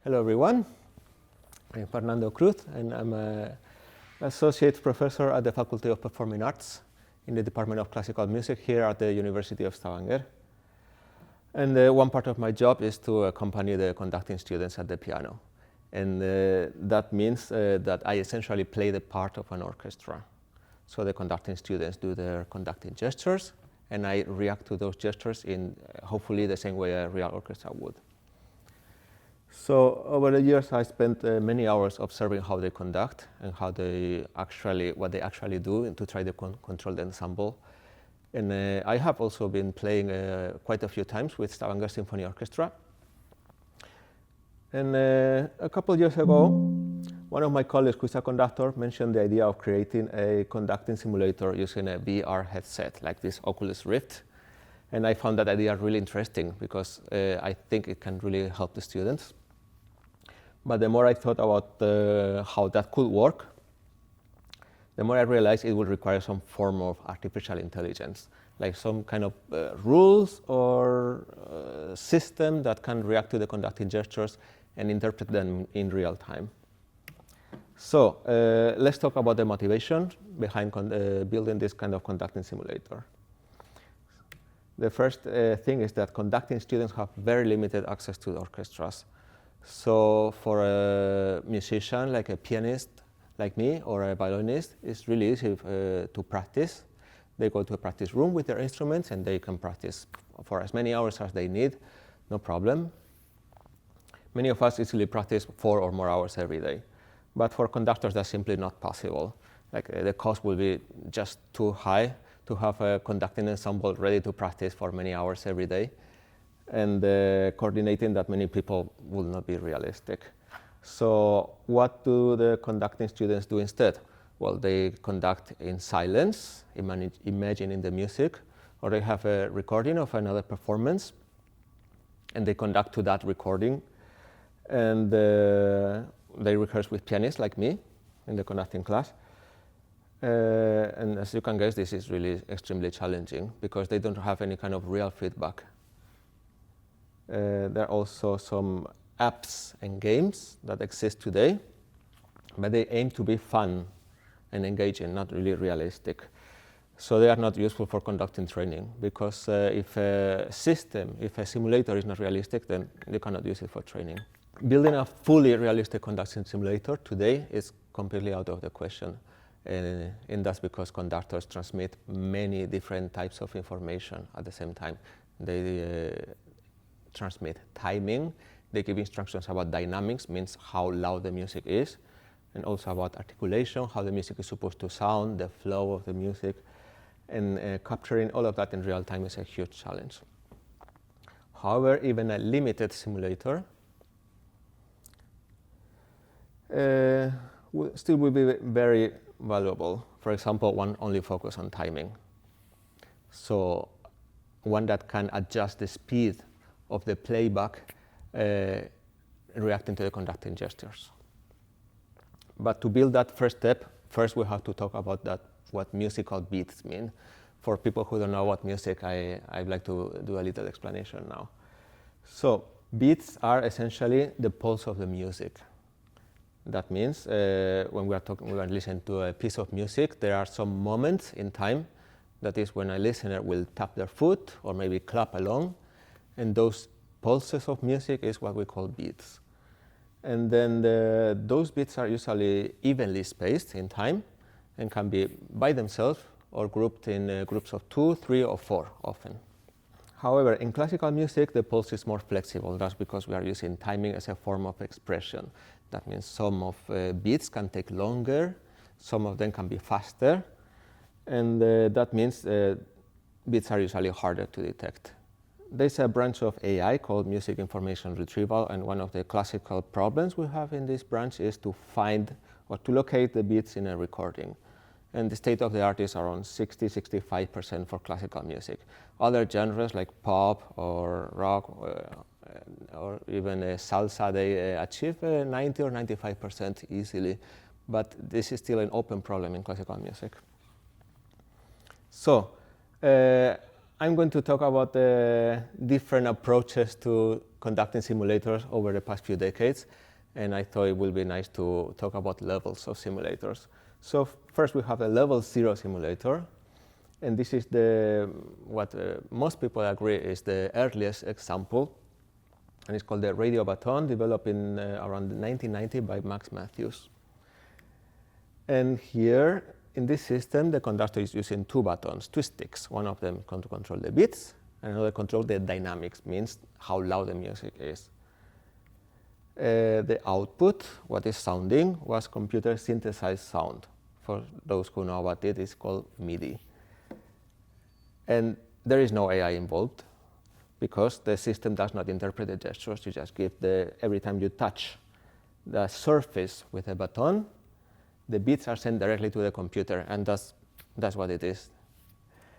Hello everyone, I'm Fernando Cruz and I'm an associate professor at the Faculty of Performing Arts in the Department of Classical Music here at the University of Stavanger. And one part of my job is to accompany the conducting students at the piano. And that means that I essentially play the part of an orchestra. So the conducting students do their conducting gestures and I react to those gestures in hopefully the same way a real orchestra would. So over the years, I spent many hours observing how they conduct and what they actually do to try to control the ensemble. And I have also been playing quite a few times with Stavanger Symphony Orchestra. And a couple of years ago, one of my colleagues, who is a conductor, mentioned the idea of creating a conducting simulator using a VR headset, like this Oculus Rift. And I found that idea really interesting because I think it can really help the students. But the more I thought about how that could work, the more I realized it would require some form of artificial intelligence, like some kind of rules or system that can react to the conducting gestures and interpret them in real time. So let's talk about the motivation behind building this kind of conducting simulator. The first thing is that conducting students have very limited access to the orchestras. So for a musician, like a pianist like me or a violinist, it's really easy to practice. They go to a practice room with their instruments and they can practice for as many hours as they need, no problem. Many of us easily practice 4 or more hours every day. But for conductors, that's simply not possible. Like the cost will be just too high to have a conducting ensemble ready to practice for many hours every day. And coordinating that many people will not be realistic. So what do the conducting students do instead? Well, they conduct in silence, imagining the music, or they have a recording of another performance, and they conduct to that recording. And they rehearse with pianists like me in the conducting class. And as you can guess, this is really extremely challenging because they don't have any kind of real feedback. There are also some apps and games that exist today, but they aim to be fun and engaging, not really realistic. So they are not useful for conducting training because if a simulator is not realistic, then you cannot use it for training. Building a fully realistic conducting simulator today is completely out of the question. And that's because conductors transmit many different types of information at the same time. They transmit timing, they give instructions about dynamics, means how loud the music is, and also about articulation, how the music is supposed to sound, the flow of the music, and capturing all of that in real time is a huge challenge. However, even a limited simulator still will be very valuable. For example, one only focus on timing. So one that can adjust the speed of the playback reacting to the conducting gestures. But to build that first step, first we have to talk about what musical beats mean. For people who don't know what music, I'd like to do a little explanation now. So beats are essentially the pulse of the music. That means when we are listening to a piece of music, there are some moments in time, that is when a listener will tap their foot or maybe clap along, and those pulses of music is what we call beats. And then those beats are usually evenly spaced in time and can be by themselves or grouped in groups of 2, 3, or 4 often. However, in classical music, the pulse is more flexible. That's because we are using timing as a form of expression. That means some of beats can take longer, some of them can be faster, and that means beats are usually harder to detect. There's a branch of AI called music information retrieval, and one of the classical problems we have in this branch is to find or to locate the beats in a recording. And the state of the art is around 60–65% for classical music. Other genres like pop or rock or even salsa, they achieve 90 or 95% easily, but this is still an open problem in classical music. So I'm going to talk about the different approaches to conducting simulators over the past few decades, and I thought it would be nice to talk about levels of simulators. So first we have a level 0 simulator, and this is what most people agree is the earliest example, and it's called the radio baton, developed in around 1990 by Max Matthews. And here, in this system, the conductor is using two buttons, two sticks. One of them to control the beats, and another control the dynamics, means how loud the music is. The output, what is sounding, was computer synthesized sound. For those who know about it, it's called MIDI. And there is no AI involved, because the system does not interpret the gestures. You just give every time you touch the surface with a baton, the beats are sent directly to the computer, and that's what it is.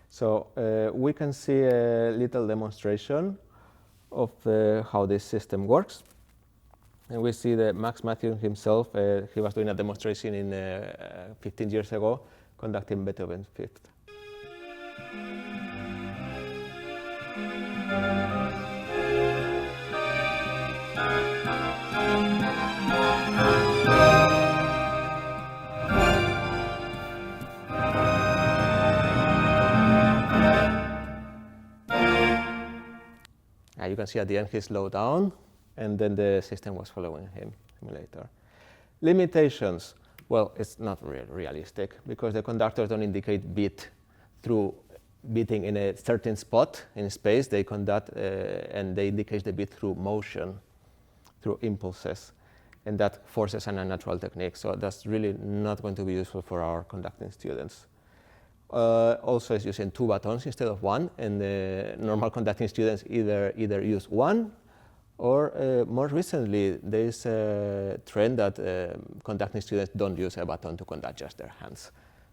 So we can see a little demonstration of how this system works. And we see that Max Matthews himself, he was doing a demonstration 15 years ago, conducting Beethoven's Fifth. You can see at the end he slowed down, and then the system was following him later. Limitations. Well, it's not realistic, because the conductors don't indicate beat through beating in a certain spot in space. They conduct and they indicate the beat through motion, through impulses, and that forces an unnatural technique. So that's really not going to be useful for our conducting students. Also, it's using two buttons instead of one, and the normal conducting students either use one, or more recently, there is a trend that conducting students don't use a button to conduct, just their hands.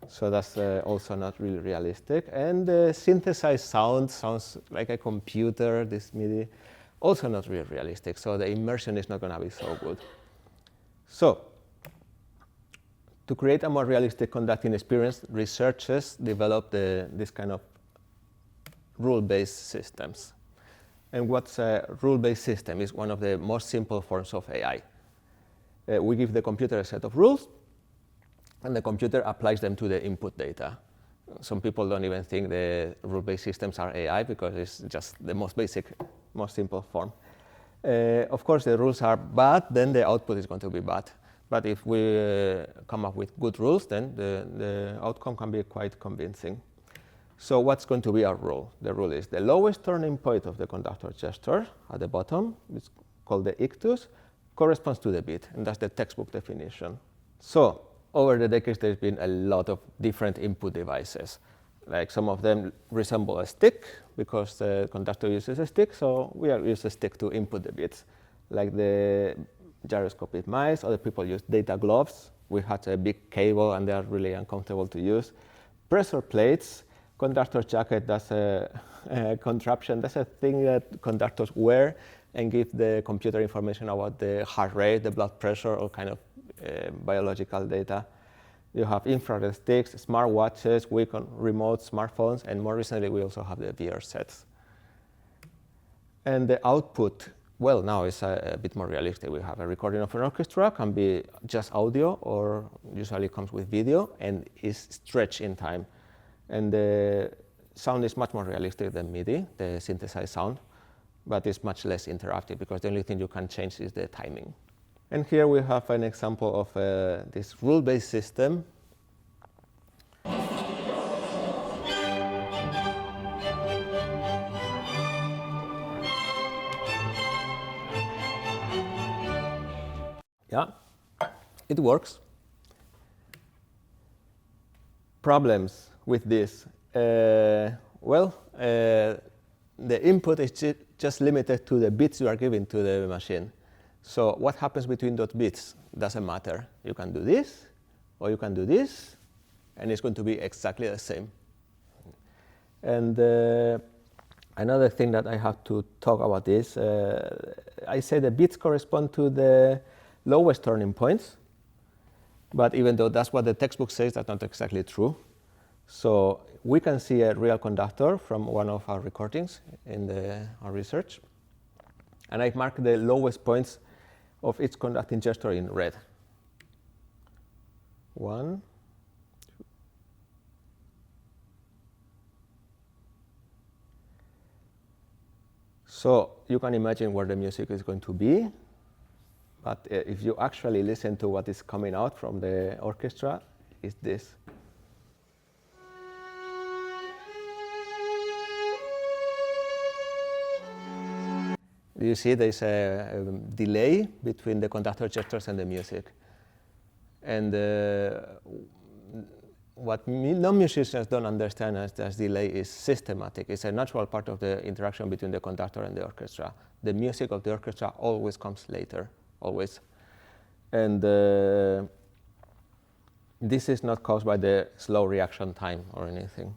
So that's also not really realistic. And the synthesized sound sounds like a computer, this MIDI, also not really realistic. So the immersion is not going to be so good. So to create a more realistic conducting experience, researchers developed this kind of rule-based systems. And what's a rule-based system is one of the most simple forms of AI. We give the computer a set of rules, and the computer applies them to the input data. Some people don't even think the rule-based systems are AI, because it's just the most basic, most simple form. Of course, the rules are bad, then the output is going to be bad. But if we come up with good rules, then the outcome can be quite convincing. So what's going to be our rule? The rule is the lowest turning point of the conductor gesture at the bottom, it's called the ictus, corresponds to the beat, and that's the textbook definition. So over the decades, there's been a lot of different input devices. Like some of them resemble a stick, because the conductor uses a stick, so we use a stick to input the beats. Like the gyroscopic mice, other people use data gloves. We had a big cable, and they are really uncomfortable to use. Pressure plates, conductor jacket, that's a contraption. That's a thing that conductors wear and give the computer information about the heart rate, the blood pressure, all kind of biological data. You have infrared sticks, smartwatches, remote smartphones, and more recently we also have the VR sets. And the output, well, now it's a bit more realistic. We have a recording of an orchestra, can be just audio, or usually comes with video, and is stretched in time. And the sound is much more realistic than MIDI, the synthesized sound, but it's much less interactive, because the only thing you can change is the timing. And here we have an example of this rule-based system. Yeah, it works. Problems with this? The input is just limited to the bits you are giving to the machine. So what happens between those bits doesn't matter. You can do this, or you can do this, and it's going to be exactly the same. And another thing that I have to talk about is, I say the bits correspond to the lowest turning points, but even though that's what the textbook says, that's not exactly true. So we can see a real conductor from one of our recordings in our research. And I've marked the lowest points of each conducting gesture in red. 1, 2. So you can imagine where the music is going to be. But if you actually listen to what is coming out from the orchestra, it's this. You see there's a delay between the conductor gestures and the music. And what non-musicians don't understand as delay is systematic. It's a natural part of the interaction between the conductor and the orchestra. The music of the orchestra always comes later, always. And this is not caused by the slow reaction time or anything.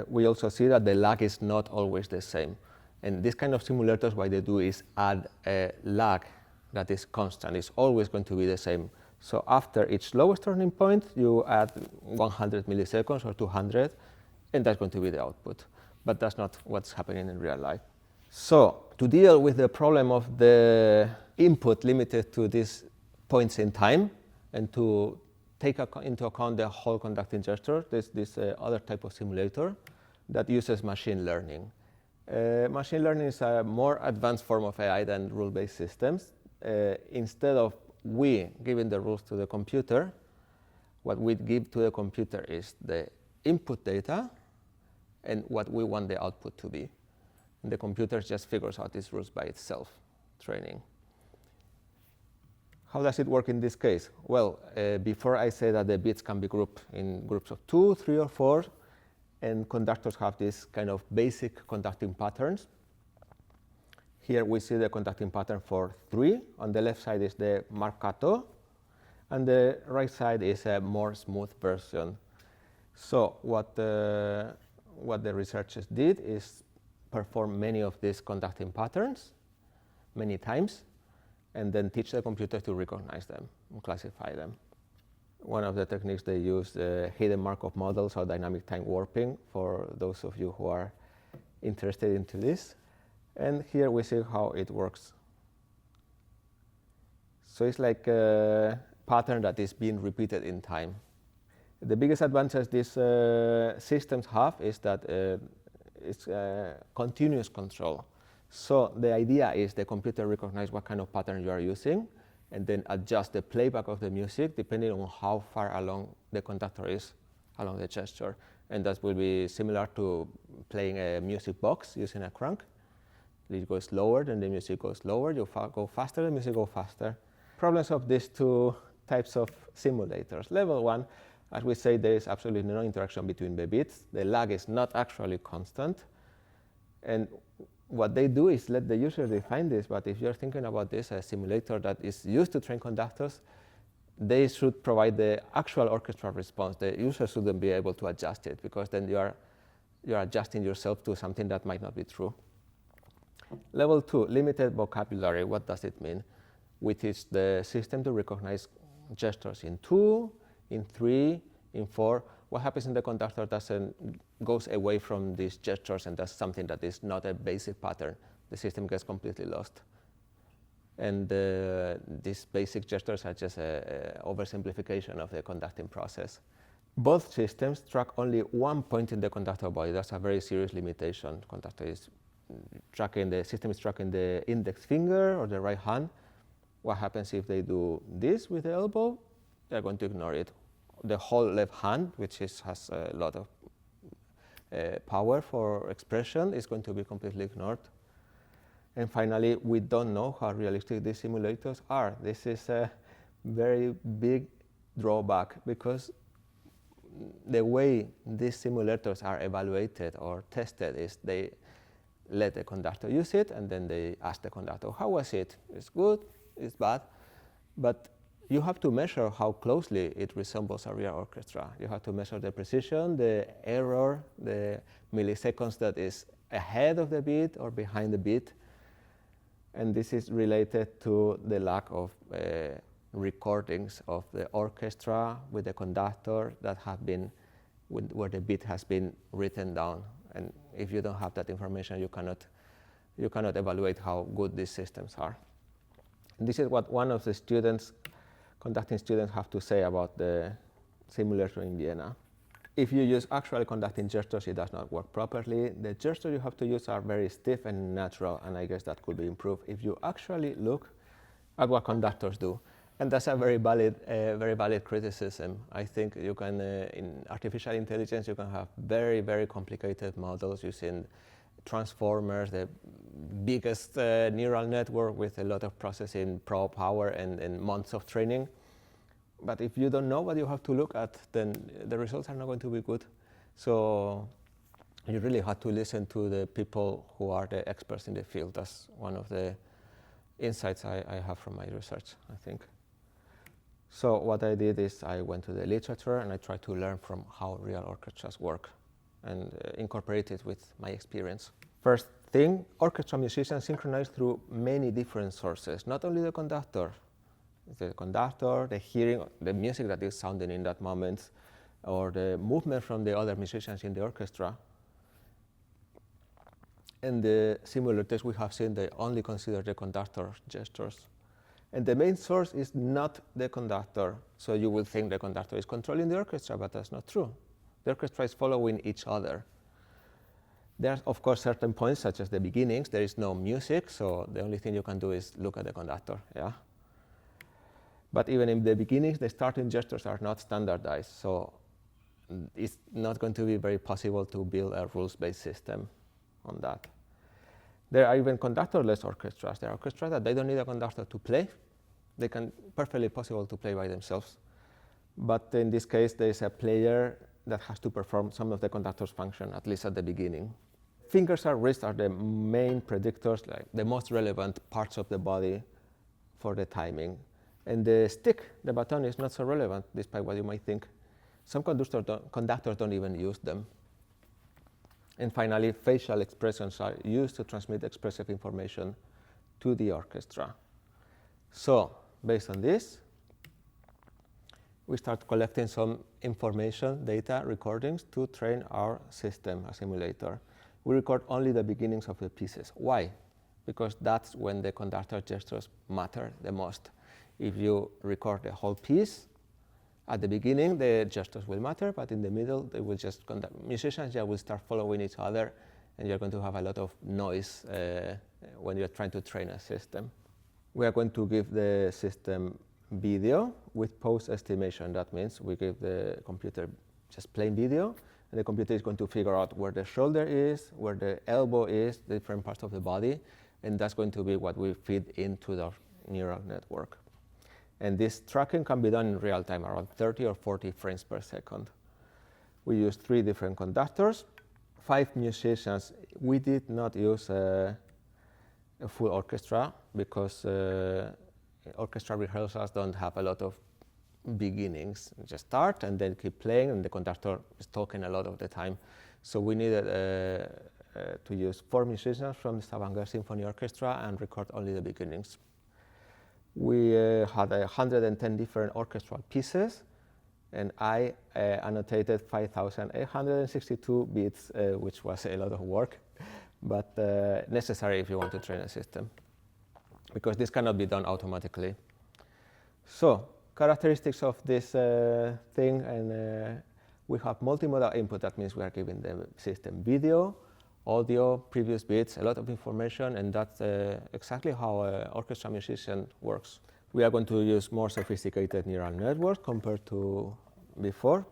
We also see that the lag is not always the same. And this kind of simulators, what they do is add a lag that is constant. It's always going to be the same. So after each lowest turning point, you add 100 milliseconds or 200, and that's going to be the output. But that's not what's happening in real life. So to deal with the problem of the input limited to these points in time, and to take into account the whole conducting gesture, there's this other type of simulator that uses machine learning. Machine learning is a more advanced form of AI than rule-based systems. Instead of we giving the rules to the computer, what we give to the computer is the input data and what we want the output to be. And the computer just figures out these rules by itself, training. How does it work in this case? Well, before I say that the bits can be grouped in groups of 2, 3, or 4, and conductors have this kind of basic conducting patterns. Here we see the conducting pattern for 3. On the left side is the marcato, and the right side is a more smooth version. So what the researchers did is perform many of these conducting patterns many times, and then teach the computer to recognize them and classify them. One of the techniques they use, hidden Markov models or dynamic time warping, for those of you who are interested into this. And here we see how it works. So it's like a pattern that is being repeated in time. The biggest advantage these systems have is that it's continuous control. So the idea is the computer recognizes what kind of pattern you are using, and then adjust the playback of the music depending on how far along the conductor is along the gesture. And that will be similar to playing a music box using a crank. It goes slower, then the music goes slower. You go faster, the music goes faster. Problems of these two types of simulators. Level 1, as we say, there is absolutely no interaction between the bits. The lag is not actually constant. And what they do is let the user define this, but if you're thinking about this, a simulator that is used to train conductors, they should provide the actual orchestral response. The user shouldn't be able to adjust it, because then you are adjusting yourself to something that might not be true. Level 2, limited vocabulary. What does it mean? We teach the system to recognize gestures in 2, in 3, in 4. What happens in the conductor goes away from these gestures and does something that is not a basic pattern. The system gets completely lost. And these basic gestures are just an oversimplification of the conducting process. Both systems track only one point in the conductor body. That's a very serious limitation. The system is tracking the index finger or the right hand. What happens if they do this with the elbow? They're going to ignore it. The whole left hand, which has a lot of power for expression, is going to be completely ignored. And finally, we don't know how realistic these simulators are. This is a very big drawback, because the way these simulators are evaluated or tested is they let the conductor use it, and then they ask the conductor, how was it? It's good, it's bad. But you have to measure how closely it resembles a real orchestra. You have to measure the precision, the error, the milliseconds that is ahead of the beat or behind the beat. And this is related to the lack of recordings of the orchestra with the conductor that have been, where the beat has been written down. And if you don't have that information, you cannot evaluate how good these systems are. And this is what one of the students, conducting students, have to say about the simulator in Vienna. If you use actually conducting gestures, it does not work properly. The gestures you have to use are very stiff and natural, and I guess that could be improved if you actually look at what conductors do. And that's a very valid criticism. I think you can, in artificial intelligence, you can have very, very complicated models using transformers, the biggest neural network with a lot of processing power and months of training. But if you don't know what you have to look at, then the results are not going to be good. So you really have to listen to the people who are the experts in the field. That's one of the insights I have from my research, I think. So what I did is I went to the literature and I tried to learn from how real orchestras work and incorporate it with my experience. First thing, orchestra musicians synchronize through many different sources, not only the conductor, the hearing, the music that is sounding in that moment, or the movement from the other musicians in the orchestra. In the simulators we have seen they only consider the conductor gestures. And the main source is not the conductor. So you will think the conductor is controlling the orchestra, but that's not true. The orchestra is following each other. There are, of course, certain points, such as the beginnings. There is no music, so the only thing you can do is look at the conductor. Yeah. But even in the beginnings, the starting gestures are not standardized, so it's not going to be very possible to build a rules-based system on that. There are even conductorless orchestras. There are orchestras that they don't need a conductor to play. They can perfectly possible to play by themselves. But in this case, there is a player that has to perform some of the conductor's function, at least at the beginning. Fingers and wrists are the main predictors, like the most relevant parts of the body for the timing. And the stick, the baton, is not so relevant, despite what you might think. Some conductors don't even use them. And finally, facial expressions are used to transmit expressive information to the orchestra. So, based on this, we start collecting some information, data, recordings to train our system, a simulator. We record only the beginnings of the pieces. Why? Because that's when the conductor gestures matter the most. If you record the whole piece, at the beginning the gestures will matter, but in the middle they will just musicians will start following each other, and you're going to have a lot of noise when you're trying to train a system. We are going to give the system video with pose estimation. That means we give the computer just plain video, and the computer is going to figure out where the shoulder is, where the elbow is, the different parts of the body, and that's going to be what we feed into the neural network. And this tracking can be done in real time, around 30 or 40 frames per second. We used 3 different conductors, 5 musicians. We did not use a full orchestra because orchestra rehearsals don't have a lot of beginnings. You just start and then keep playing, and the conductor is talking a lot of the time. So we needed to use 4 musicians from the Stavanger Symphony Orchestra and record only the beginnings. We had 110 different orchestral pieces, and I annotated 5,862 beats, which was a lot of work, but necessary if you want to train a system, because this cannot be done automatically. So, characteristics of this thing, and we have multimodal input. That means we are giving the system video, audio, previous beats, a lot of information, and that's exactly how an orchestra musician works. We are going to use more sophisticated neural networks compared to before.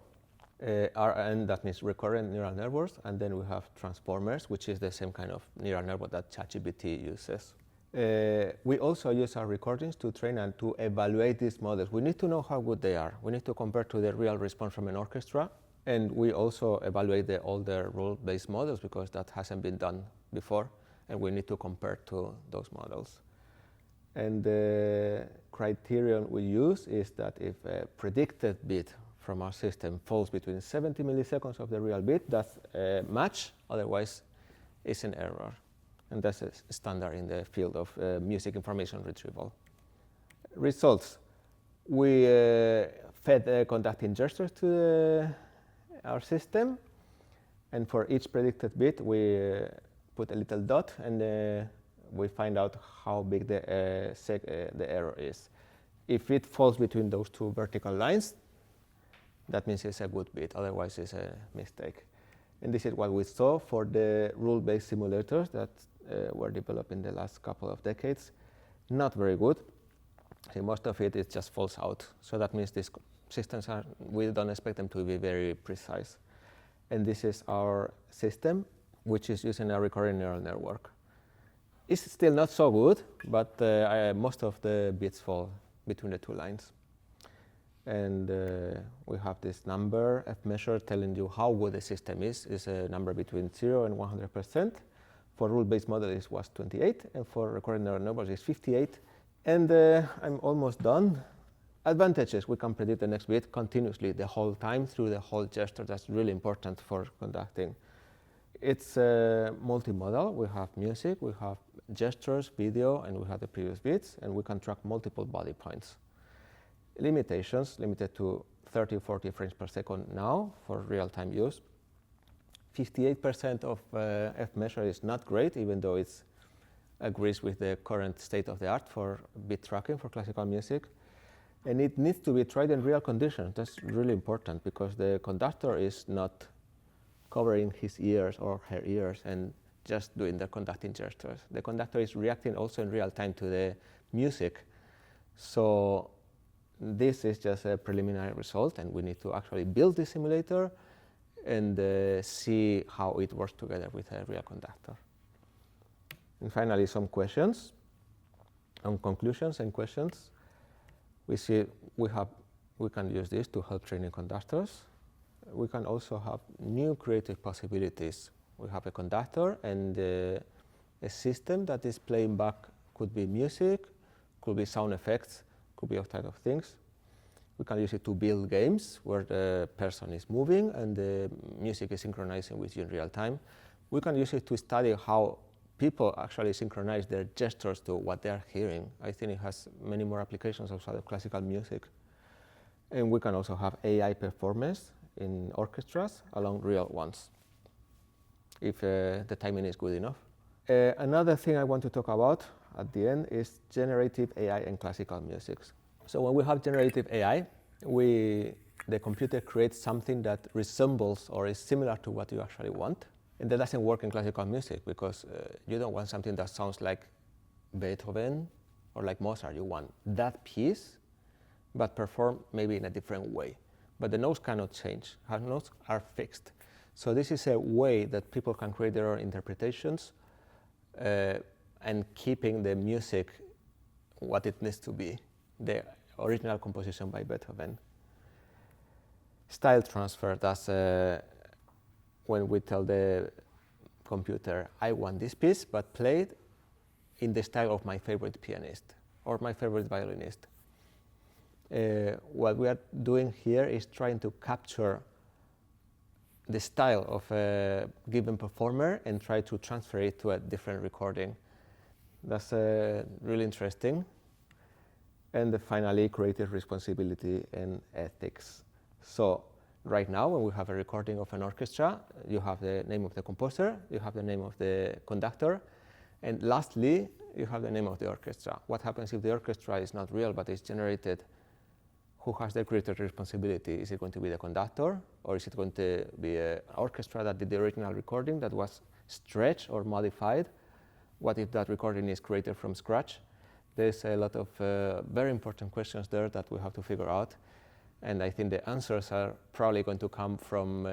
RN, that means recurrent neural networks, and then we have transformers, which is the same kind of neural network that ChatGPT uses. We also use our recordings to train and to evaluate these models. We need to know how good they are. We need to compare to the real response from an orchestra. And we also evaluate the older rule-based models, because that hasn't been done before, and we need to compare to those models. And the criterion we use is that if a predicted beat from our system falls between 70 milliseconds of the real beat, that's a match, otherwise it's an error. And that's a standard in the field of music information retrieval. Results. We fed conducting gestures to our system, and for each predicted bit we put a little dot, and we find out how big the error is. If it falls between those two vertical lines, that means it's a good bit, otherwise it's a mistake. And this is what we saw for the rule-based simulators that were developed in the last couple of decades. Not very good. See, most of it just falls out. So that means these systems we don't expect them to be very precise. And this is our system, which is using a recurrent neural network. It's still not so good, but most of the bits fall between the two lines. And we have this number, F measure, telling you how good the system is. It's a number between 0 and 100%. For rule-based model, it was 28, and for recurrent neural networks, it's 58. And I'm almost done. Advantages: we can predict the next bit continuously the whole time through the whole gesture. That's really important for conducting. It's multimodal. We have music, we have gestures, video, and we have the previous bits, and we can track multiple body points. Limitations: limited to 30 or 40 frames per second now for real-time use. 58% of F measure is not great, even though it agrees with the current state of the art for bit tracking for classical music. And it needs to be tried in real conditions. That's really important, because the conductor is not covering his ears or her ears and just doing the conducting gestures. The conductor is reacting also in real time to the music. So this is just a preliminary result, and we need to actually build the simulator and see how it works together with a real conductor. And finally, some questions, conclusions and questions. We see we can use this to help training conductors. We can also have new creative possibilities. We have a conductor and a system that is playing back. Could be music, could be sound effects, could be all types of things. We can use it to build games where the person is moving and the music is synchronizing with you in real time. We can use it to study how people actually synchronize their gestures to what they're hearing. I think it has many more applications outside of classical music. And we can also have AI performance in orchestras along real ones, if the timing is good enough. Another thing I want to talk about at the end is generative AI and classical music. So when we have generative AI, the computer creates something that resembles or is similar to what you actually want. And that doesn't work in classical music, because you don't want something that sounds like Beethoven or like Mozart. You want that piece, but performed maybe in a different way. But the notes cannot change. Our notes are fixed. So this is a way that people can create their own interpretations and keeping the music what it needs to be, the original composition by Beethoven. Style transfer, that's when we tell the computer, I want this piece, but played in the style of my favorite pianist or my favorite violinist. What we are doing here is trying to capture the style of a given performer and try to transfer it to a different recording. That's really interesting. And finally, creative responsibility and ethics. So right now, when we have a recording of an orchestra, you have the name of the composer, you have the name of the conductor, and lastly, you have the name of the orchestra. What happens if the orchestra is not real but is generated? Who has the creative responsibility? Is it going to be the conductor, or is it going to be an orchestra that did the original recording that was stretched or modified? What if that recording is created from scratch? There's a lot of very important questions there that we have to figure out. And I think the answers are probably going to come from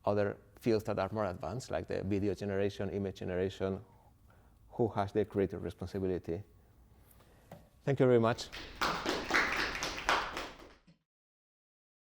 other fields that are more advanced, like the video generation, image generation. Who has the creative responsibility? Thank you very much.